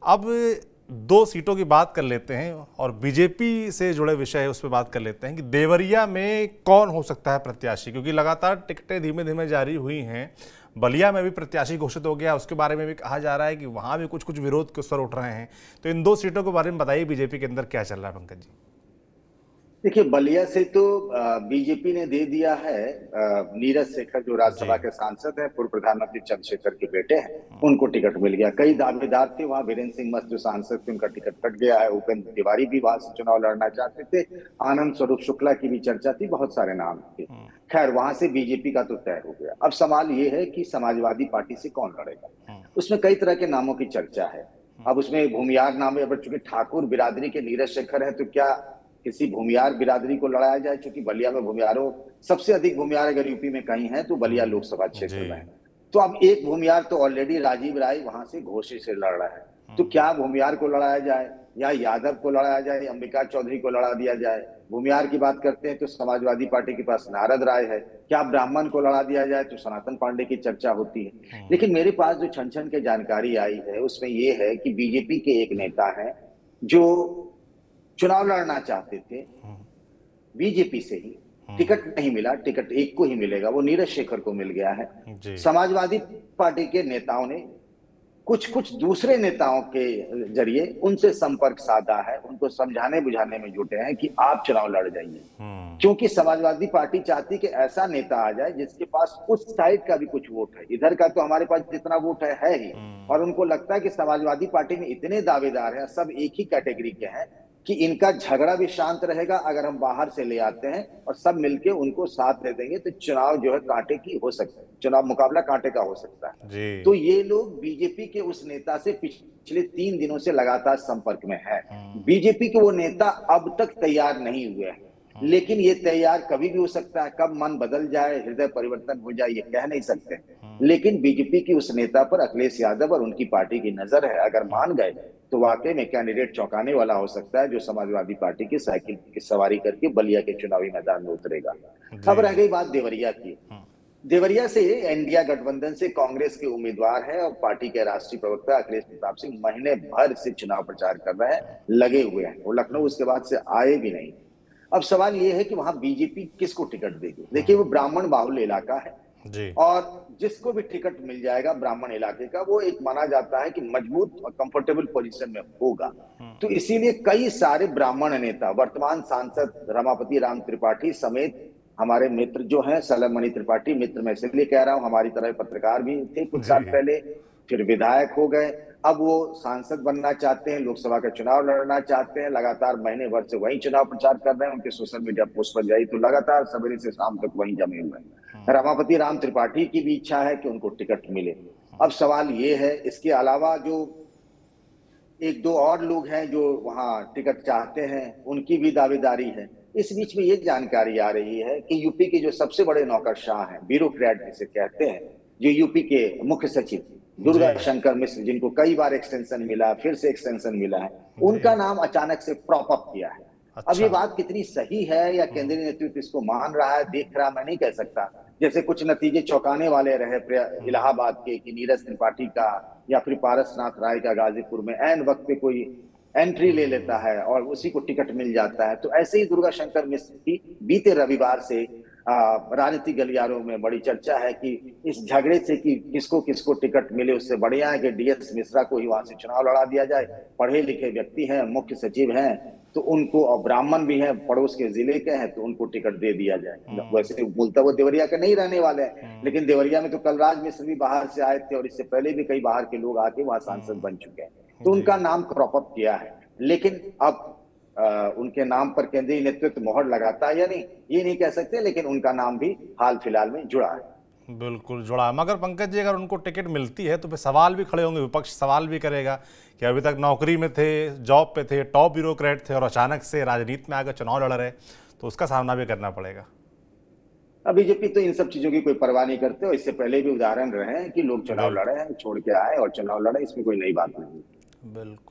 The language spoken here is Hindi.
अब दो सीटों की बात कर लेते हैं और बीजेपी से जुड़े विषय है उस पर बात कर लेते हैं कि देवरिया में कौन हो सकता है प्रत्याशी, क्योंकि लगातार टिकटें धीमे धीमे जारी हुई हैं। बलिया में भी प्रत्याशी घोषित हो गया, उसके बारे में भी कहा जा रहा है कि वहां भी कुछ कुछ विरोध के स्वर उठ रहे हैं। तो इन दो सीटों के बारे में बताइए, बीजेपी के अंदर क्या चल रहा है पंकज जी? देखिए, बलिया से तो बीजेपी ने दे दिया है। नीरज शेखर जो जी। राज्यसभा के सांसद हैं, पूर्व प्रधानमंत्री चंद्रशेखर के बेटे हैं, उनको टिकट मिल गया। कई दावेदार थे वहां, वीरेंद्र सिंह मस्त जो सांसद थे उनका टिकट कट गया है। उपेंद्र तिवारी भी वहां से चुनाव लड़ना चाहते थे। आनंद स्वरूप शुक्ला की भी चर्चा थी, बहुत सारे नाम थे। खैर, वहां से बीजेपी का तो तय हो गया। अब सवाल ये है कि समाजवादी पार्टी से कौन लड़ेगा। उसमें कई तरह के नामों की चर्चा है। अब उसमें भूमियार नाम है, चूंकि ठाकुर बिरादरी के नीरज शेखर है, तो क्या किसी भूमियार बिरादरी को लड़ाया जाए? क्योंकि बलिया में भूमियारों, सबसे अधिक भूमियार अगर यूपी में कहीं है तो बलिया लोकसभा क्षेत्र जी। में है। तो अब एक भूमियार तो ऑलरेडी राजीव राय वहां से घोषित से लड़ रहा है। तो क्या भूमियार को लड़ाया जाए, या यादव को लड़ाया जाए, अंबिका चौधरी को लड़ा दिया जाए? भूमियार की बात करते हैं तो समाजवादी पार्टी के पास नारद राय है। क्या ब्राह्मण को लड़ा दिया जाए? तो सनातन पांडे की चर्चा होती है। लेकिन मेरे पास जो छन छन के जानकारी आई है उसमें यह है कि बीजेपी के एक नेता है जो चुनाव लड़ना चाहते थे बीजेपी से ही, टिकट नहीं मिला, टिकट एक को ही मिलेगा, वो नीरज शेखर को मिल गया है। जी। समाजवादी पार्टी के नेताओं ने कुछ कुछ दूसरे नेताओं के जरिए उनसे संपर्क साधा है, उनको समझाने बुझाने में जुटे हैं कि आप चुनाव लड़ जाइए। क्योंकि समाजवादी पार्टी चाहती कि ऐसा नेता आ जाए जिसके पास उस साइड का भी कुछ वोट है। इधर का तो हमारे पास जितना वोट है ही। और उनको लगता है कि समाजवादी पार्टी में इतने दावेदार हैं, सब एक ही कैटेगरी के हैं, कि इनका झगड़ा भी शांत रहेगा अगर हम बाहर से ले आते हैं और सब मिलके उनको साथ दे देंगे तो चुनाव जो है कांटे की हो सकता है, चुनाव मुकाबला कांटे का हो सकता है। जी। तो ये लोग बीजेपी के उस नेता से पिछले 3 दिनों से लगातार संपर्क में है। बीजेपी के वो नेता अब तक तैयार नहीं हुए हैं, लेकिन ये तैयार कभी भी हो सकता है। कब मन बदल जाए, हृदय परिवर्तन हो जाए, ये कह नहीं सकते। लेकिन बीजेपी की उस नेता पर अखिलेश यादव और उनकी पार्टी की नजर है। अगर मान गए तो वाकई में कैंडिडेट चौंकाने वाला हो सकता है, जो समाजवादी पार्टी की साइकिल की सवारी करके बलिया के चुनावी मैदान में उतरेगा। अब रह जी। गई बात देवरिया की। देवरिया से इंडिया गठबंधन से कांग्रेस के उम्मीदवार हैं और पार्टी के राष्ट्रीय प्रवक्ता अखिलेश प्रताप सिंह महीने भर से चुनाव प्रचार कर रहे हैं, लगे हुए हैं। वो लखनऊ उसके बाद से आए भी नहीं। अब सवाल ये है कि वहां बीजेपी किसको टिकट देगी। देखिए, वो ब्राह्मण बाहुल इलाका है जी। और जिसको भी टिकट मिल जाएगा ब्राह्मण इलाके का, वो एक माना जाता है कि मजबूत और कंफर्टेबल पोजीशन में होगा। तो इसीलिए कई सारे ब्राह्मण नेता, वर्तमान सांसद रमापति राम त्रिपाठी समेत हमारे मित्र जो हैं, सलमणि त्रिपाठी मित्र मैं इसलिए कह रहा हूं, हमारी तरह पत्रकार भी थे कुछ साल जी। पहले, फिर विधायक हो गए, अब वो सांसद बनना चाहते हैं, लोकसभा का चुनाव लड़ना चाहते हैं। लगातार महीने भर से वही चुनाव प्रचार कर रहे हैं। उनके सोशल मीडिया पोस्ट पर जाइए तो लगातार सवेरे से शाम तक वहीं जमे हुए हैं। रमापति राम त्रिपाठी की भी इच्छा है कि उनको टिकट मिले। अब सवाल ये है, इसके अलावा जो एक दो और लोग हैं जो वहां टिकट चाहते हैं, उनकी भी दावेदारी है। इस बीच में ये जानकारी आ रही है कि यूपी के जो सबसे बड़े नौकरशाह हैं, ब्यूरोक्रेट जिसे कहते हैं, जो यूपी के मुख्य सचिव दुर्गा जी। शंकर मिश्र, जिनको कई बार एक्सटेंशन मिला, फिर से एक्सटेंशन मिला है, जी। उनका नाम अचानक से प्रॉप अप किया है। अब ये अच्छा। बात कितनी सही है या केंद्रीय नेतृत्व इसको मान रहा है, देख रहा, मैं नहीं कह सकता। जैसे कुछ नतीजे चौंकाने वाले रहे इलाहाबाद के, कि नीरज त्रिपाठी का या फिर पारसनाथ राय का गाजीपुर में ऐन वक्त पे कोई एंट्री ले लेता है और उसी को टिकट मिल जाता है। तो ऐसे ही दुर्गा शंकर मिश्र की बीते रविवार से राजनीतिक गलियारों में बड़ी चर्चा है कि इस झगड़े से कि किसको किसको टिकट मिले, उससे बढ़िया है कि डीएस मिश्रा को ही वहां से चुनाव लड़ा दिया जाए। पढ़े लिखे व्यक्ति हैं, मुख्य सचिव हैं, तो उनको, और ब्राह्मण भी हैं, पड़ोस के जिले के हैं, तो उनको टिकट दे दिया जाए। वैसे बोलता वो देवरिया के नहीं रहने वाले हैं, लेकिन देवरिया में तो कलराज मिश्र भी बाहर से आए थे और इससे पहले भी कई बाहर के लोग आके वहां सांसद बन चुके हैं। तो जी। उनका नाम क्रॉप अप किया है। लेकिन अब उनके नाम पर केंद्रीय नेतृत्व मोहर लगाता है या नहीं, ये नहीं कह सकते, लेकिन उनका नाम भी हाल फिलहाल में जुड़ा है। बिल्कुल जुड़ा है। मगर पंकज जी, अगर उनको टिकट मिलती है तो फिर सवाल भी खड़े होंगे, विपक्ष सवाल भी करेगा कि अभी तक नौकरी में थे, जॉब पे थे, टॉप ब्यूरोक्रेट थे और अचानक से राजनीति में आकर चुनाव लड़ रहे, तो उसका सामना भी करना पड़ेगा। अब बीजेपी तो इन सब चीजों की कोई परवाह नहीं करते, और इससे पहले भी उदाहरण रहे हैं कि लोग चुनाव बिल्कुल। लड़े हैं, छोड़ के आए और चुनाव लड़े, इसमें कोई नई बात नहीं। बिल्कुल।